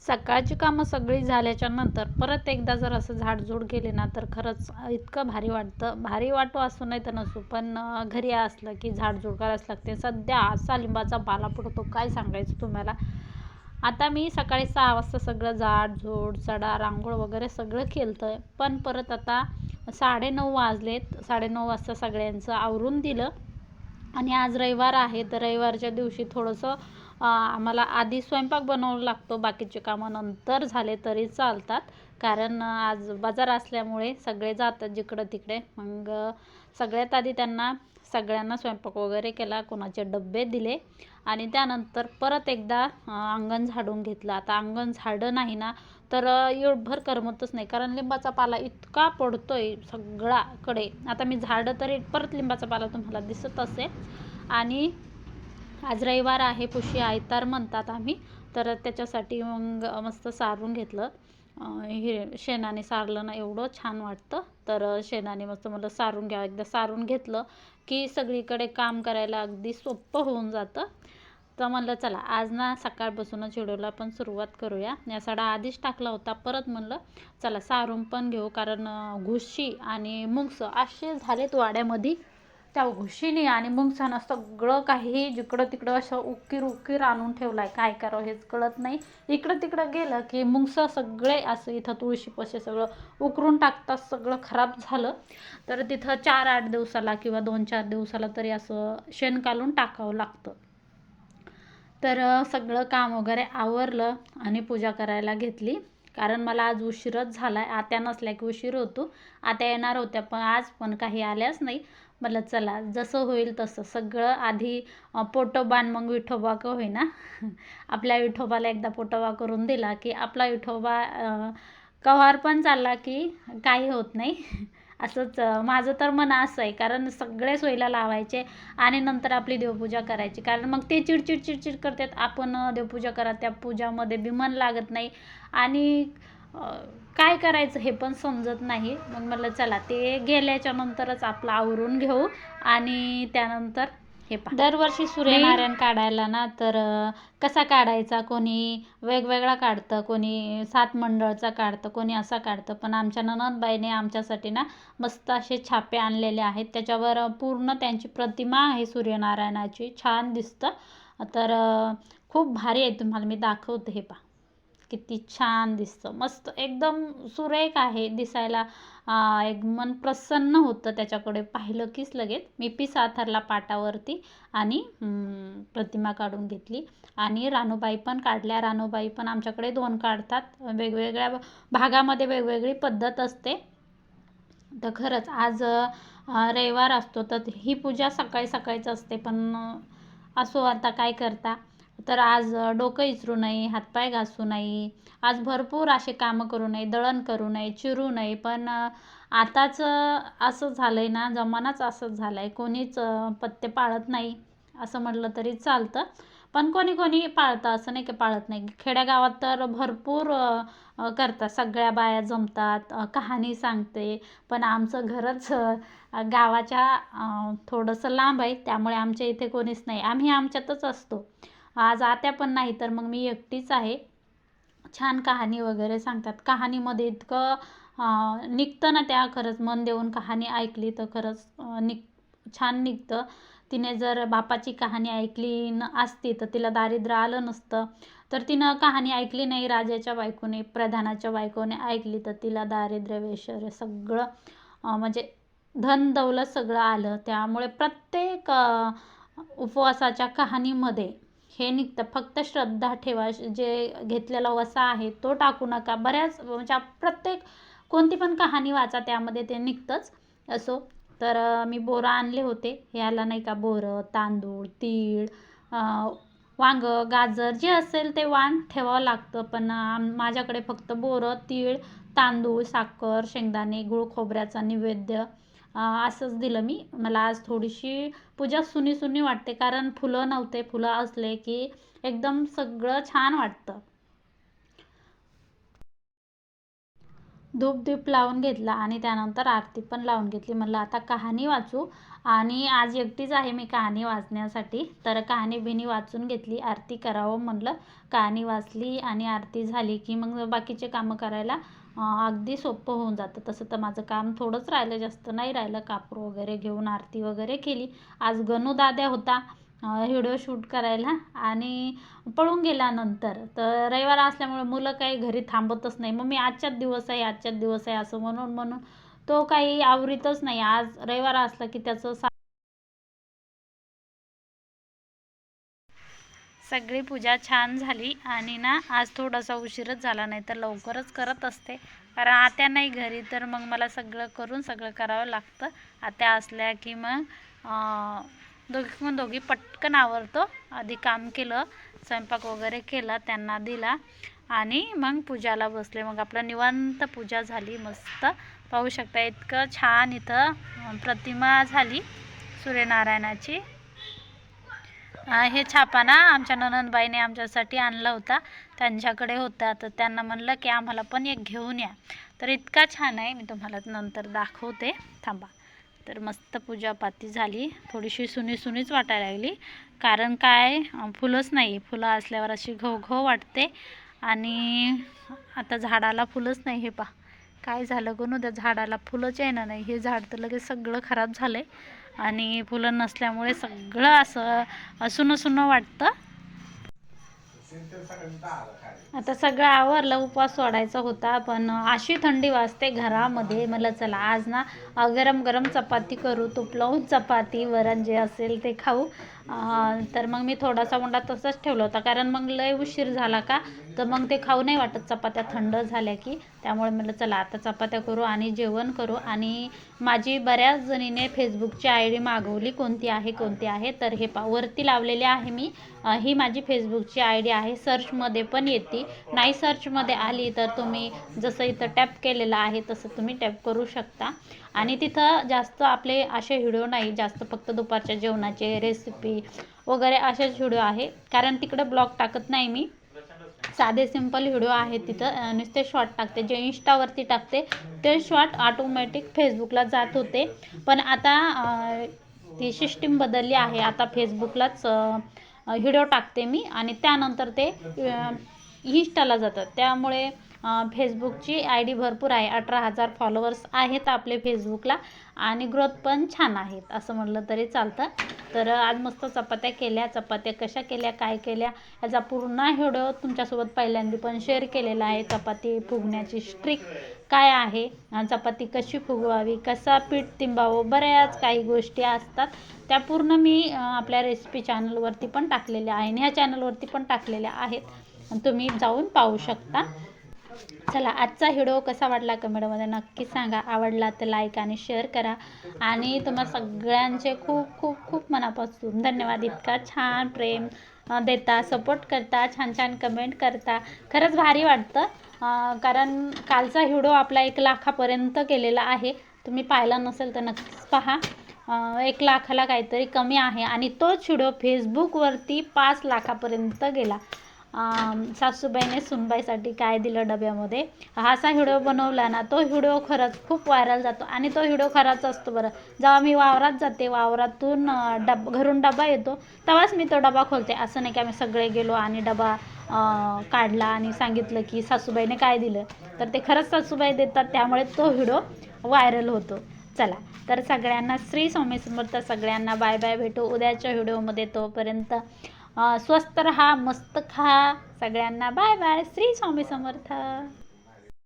सकाळची कामं सगळी झाल्याच्या नंतर परत एकदा जर असं झाडझूड केली ना तर खरंच इतकं भारी वाटतं. भारी वाटू असू नाही तर नसू, पण घरी असलं की झाडझूड करायच लागते. सध्या असा लिंबाचा पाला पडतो काय सांगायचं तुम्हाला. आता मी सकाळी 6 वाजता सगळं झाडझूड सडा रांगोळ वगैरे सगळं केलं, पण परत आता 9:30 वाजलेत. 9:30 वाजता सगळ्यांचं आवरून दिलं. आणि आज रविवार आहे तर रविवारच्या दिवशी थोडंसं आम्हाला आधी स्वयंपाक बनवावा लागतो, बाकीचे कामं नंतर झाले तरी चालतात. कारण आज बाजार असल्यामुळे सगळे जातात जिकडं तिकडे. मग सगळ्यात आधी त्यांना सगळ्यांना स्वयंपाक वगैरे केला, कोणाचे डब्बे दिले आणि त्यानंतर परत एकदा अंगण झाडून घेतलं. आता अंगण झाडं नाही ना तर एवढभर करमतच नाही, कारण लिंबाचा पाला इतका पडतोय सगळ्याकडे. आता मी झाडं तरी परत लिंबाचा पाला तुम्हाला दिसत असेल. आणि आज रविवार आहे, पुशी आयतार म्हणतात आम्ही, तर त्याच्यासाठी मग मस्त सारून घेतलं. हे शेणाने सारलं ना एवढं छान वाटतं. तर शेणाने मस्त मला सारून घ्या, एकदा सारून घेतलं की सगळीकडे काम करायला अगदी सोपं होऊन जातं. तर म्हणलं चला आज ना सकाळपासूनच व्हिडिओला पण सुरुवात करूया. या सडा आधीच टाकला होता, परत म्हणलं चला सारून पण घेऊ, कारण घुशी आणि मुंगसं असे झालेत वाड्यामध्ये. त्या घुशीने आणि मुंगसानं सगळं काही जिकडं तिकडं असं उकीर उकीर आणून ठेवलं आहे. काय करावं हेच कळत नाही. इकडं तिकडं गेलं की मुंगसं सगळे असं इथं तुळशीपाशी सगळं उकरून टाकतात, सगळं खराब झालं. तर तिथं 4-8 दिवसाला किंवा 2-4 दिवसाला तरी असं शेण काढून टाकावं लागतं. तर सगळं काम वगैरे आवरलं आणि पूजा करायला घेतली, कारण मला आज उशीरच झाला आहे. आत्या नसल्या की उशीर होतो. आत्या येणार होत्या पण आज पण काही आल्याच नाही. म्हटलं चला जसं होईल तसं सगळं आधी पोटोबान मग विठोबा का होईना आपल्या विठोबाला एकदा पोटोबा करून दिला की आपला विठोबा कव्हार पण चालला की काही होत नाही. असंच माझं तर मन असं आहे, कारण सगळे सोयीला लावायचे आणि नंतर आपली देवपूजा करायची. कारण मग ते चिडचिड चिडचिड करतात, आपण देवपूजा करा, त्या पूजामध्ये बी मन लागत नाही आणि काय करायचं हे पण समजत नाही. मग म्हटलं चला ते गेल्याच्या नंतरच आपलं आवरून घेऊ. आणि त्यानंतर हे पहा, दरवर्षी सूर्यनारायण काढायला ना तर कसा काढायचा, कोणी वेगवेगळा काढतं, कोणी 7 मंडळचा काढतं, कोणी असा काढतं. पण आमच्या ननंदबाईने आमच्यासाठी ना मस्त असे छापे आणलेले आहेत, त्याच्यावर पूर्ण त्यांची प्रतिमा आहे सूर्यनारायणाची, छान दिसतं. तर खूप भारी आहे, तुम्हाला मी दाखवते. हे पहा किती छान दिसतं, मस्त एकदम सुरेख आहे दिसायला. एक मन प्रसन्न होतं त्याच्याकडे पाहिलं कीच लगेच. मी पीस आथरला पाटावरती आणि प्रतिमा काढून घेतली आणि रानूबाई पण काढल्या. रानूबाई पण आमच्याकडे 2 काढतात, वेगवेगळ्या भागामध्ये वेगवेगळी पद्धत असते. तर खरंच आज रविवार असतो तर ही पूजा सकाळी सकाळीच असते, पण असो आता काय करता. तर आज डोकं इचरू नये, हातपाय घासू नये, आज भरपूर असे कामं करू नये, दळण करू नये, चिरू नये. पण आताच असं झालं आहे ना, जमानाच असंच झाला आहे, कोणीच पथ्य पाळत नाही असं म्हटलं तरी चालतं. पण कोणी कोणी पाळतं, असं नाही की पाळत नाही. खेड्यागावात तर भरपूर करतात, सगळ्या बाया जमतात, कहाणी सांगते. पण आमचं घरच गावाच्या थोडंसं लांब आहे, त्यामुळे आमच्या इथे कोणीच नाही, आम्ही आमच्यातच असतो. आज आत्या पण नाही तर मग मी एकटीच आहे. छान कहाणी वगैरे सांगतात, कहाणीमध्ये इतकं निघतं ना, त्या खरंच मन देऊन कहाणी ऐकली तर खरंच छान निघतं. तिने जर बापाची कहाणी ऐकली असती तर तिला दारिद्र्य आलं नसतं. तर तिनं कहाणी ऐकली नाही, राजाच्या बायकोने प्रधानाच्या बायकोने ऐकली तर तिला दारिद्र्य वैश्वर्य सगळं म्हणजे धन दौलत सगळं आलं. त्यामुळे प्रत्येक उपवासाच्या कहाणीमध्ये हे निघतं, फक्त श्रद्धा ठेवा, जे घेतलेला वसा आहे तो टाकू नका. बऱ्याच म्हणजे प्रत्येक कोणती पण कहाणी वाचा त्यामध्ये ते निघतंच. असो, तर मी बोरं आणले होते, ह्याला नाही का बोरं, तांदूळ, तीळ, वांगं, गाजर जे असेल ते वाण ठेवावं लागतं. पण माझ्याकडे फक्त बोरं, तीळ, तांदूळ, साखर, शेंगदाणे, गूळ, खोबऱ्याचा नैवेद्य असंच दिलं मी. मला आज थोडीशी पूजा सुनी सुनी वाटते, कारण फुलं नव्हते, फुलं असले की एकदम सगळं छान वाटतं. धूप लावून घेतला आणि त्यानंतर आरती पण लावून घेतली. म्हणलं आता कहाणी वाचू आणि आज एकटीच आहे मी कहाणी वाचण्यासाठी. तर कहाणी बिनी वाचून घेतली, आरती करावं म्हणलं. कहाणी वाचली आणि आरती झाली की मग बाकीचे कामं करायला अगदी सोपं होऊन जातं. तसं तर माझं काम थोडंच राहिलं, जास्त नाही राहिलं. कापूर वगैरे घेऊन आरती वगैरे केली. आज गणू दाद्या होता व्हिडिओ शूट करायला आणि पळून गेल्यानंतर. तर रविवार असल्यामुळे मुलं काही घरी थांबतच नाही. मग मी आजच्याच दिवस आहे असं म्हणून तो काही आवरीतच नाही. आज रविवार असला की त्याचं सगळी पूजा छान झाली आणि ना आज थोडासा उशीरच झाला, नाही तर लवकरच करत असते. कारण आत्या नाही घरी, तर मग मला सगळं करावं लागतं. आत्या असल्या की मग दोघी पटकन आवरतो. आधी काम केलं, स्वयंपाक वगैरे केला, त्यांना दिला आणि मग पूजाला बसले. मग आपलं निवांत पूजा झाली. मस्त पाहू शकता, इतकं छान इथं प्रतिमा झाली सूर्यनारायणाची. हे छापा ना आमच्या ननंदबाईने आमच्यासाठी आणला होता, त्यांच्याकडे होता. तर त्यांना म्हणलं की आम्हाला पण एक घेऊन या. तर इतका छान आहे, मी तुम्हाला नंतर दाखवते, थांबा. तर मस्त पूजापाती झाली. थोडीशी सुनीच वाटायला लागली, कारण काय फुलंच नाही. फुलं असल्यावर अशी घव वाटते. आणि आता झाडाला फुलंच नाही. हे पहा काय झालं गणू, त्या झाडाला फुलंच येणार नाही. हे झाड तर लगेच सगळं खराब झालं आहे आणि फुलं नसल्यामुळे सगळं असं सुनं वाटतं. आता सगळं आवरलं, उपवास सोडायचा होता, पण अशी थंडी वाजते घरामध्ये. मला चला आज ना गरम चपाती करू, तूप लावून चपाती, वरण जे असेल ते खाऊ. तर मग मी थोडासा उंडा तसाच ठेवला होता, कारण मग लय उशीर झाला का तर मग ते खाऊ नाही वाटत चपात्या थंड झाल्या की. त्यामुळे म्हटलं चला आता चपात्या करू आणि जेवण करू. आणि माझी बऱ्याच जणीने फेसबुकची आय डी मागवली, कोणती आहे. तर हे वरती लावलेले आहे मी. ही माझी फेसबुकची आय डी आहे. सर्चमध्ये पण येते, नाही सर्चमध्ये आली तर तुम्ही जसं इथं टॅप केलेलं आहे तसं तुम्ही टॅप करू शकता. आणि तिथं जास्त आपले असे व्हिडिओ नाही, जास्त फक्त दुपारच्या जेवणाचे रेसिपी वगैरे असेच व्हिडिओ आहे. कारण तिकडं ब्लॉग टाकत नाही मी, साधे सिंपल व्हिडिओ आहेत तिथं. नुसते शॉर्ट टाकते, जे इंस्टावरती टाकते ते शॉर्ट ऑटोमॅटिक फेसबुकला जात होते. पण आता ती सिस्टीम बदलली आहे. आता फेसबुकलाच व्हिडिओ टाकते मी आणि त्यानंतर ते इंस्टाला जातात. त्यामुळे फेसबुकची आय डी भरपूर आहे. 18,000 फॉलोअर्स आहेत आपले फेसबुकला आणि ग्रोथ पण छान आहेत असं म्हटलं तरी चालतं. तर आज मस्त चपात्या केल्या. चपात्या कशा केल्या, काय केल्या, याचा पूर्ण व्हिडिओ तुमच्यासोबत पहिल्यांदा पण शेअर केलेला आहे. चपाती फुगण्याची ट्रिक काय आहे, चपाती कशी फुगवावी, कसा पीठ तिंबावं, बऱ्याच काही गोष्टी असतात. त्या पूर्ण मी आपल्या रेसिपी चॅनलवरती पण टाकलेल्या आहे आणि ह्या चॅनलवरती पण टाकलेल्या आहेत, तुम्ही जाऊन पाहू शकता. चला आजचा व्हिडिओ कसा वाटला कमेंटमध्ये नक्की सांगा. आवडला तर लाईक आणि शेअर करा. आणि तुम्हाला सगळ्यांचे खूप मनापासून धन्यवाद. इतका छान प्रेम देता, सपोर्ट करता, छान कमेंट करता, खरंच भारी वाटतं. कारण कालचा व्हिडिओ आपला 1 लाखापर्यंत गेलेला आहे. तुम्ही पाहिला नसेल तर नक्कीच पहा. 1 लाखाला काहीतरी कमी आहे आणि तोच व्हिडिओ फेसबुकवरती 5 लाखापर्यंत गेला. सासूबाईने सुनबाईसाठी काय दिलं डब्यामध्ये, हा असा व्हिडिओ बनवला ना, तो व्हिडिओ खरंच खूप व्हायरल जातो. आणि तो व्हिडिओ खराच असतो बरं. जेव्हा मी वावरात जाते, वावरातून घरून डबा येतो, तेव्हाच मी तो डबा खोलते. असं नाही की आम्ही सगळे गेलो आणि डबा काढला आणि सांगितलं की सासूबाईने काय दिलं. तर ते खरंच सासूबाई देतात, त्यामुळे तो व्हिडिओ व्हायरल होतो. चला तर सगळ्यांना श्री स्वामी समर्थ. सगळ्यांना बाय बाय, भेटू उद्याच्या व्हिडिओमध्ये. तोपर्यंत स्वस्त रहा, मस्त खा. सगळ्यांना बाय बाय, श्री स्वामी समर्थ.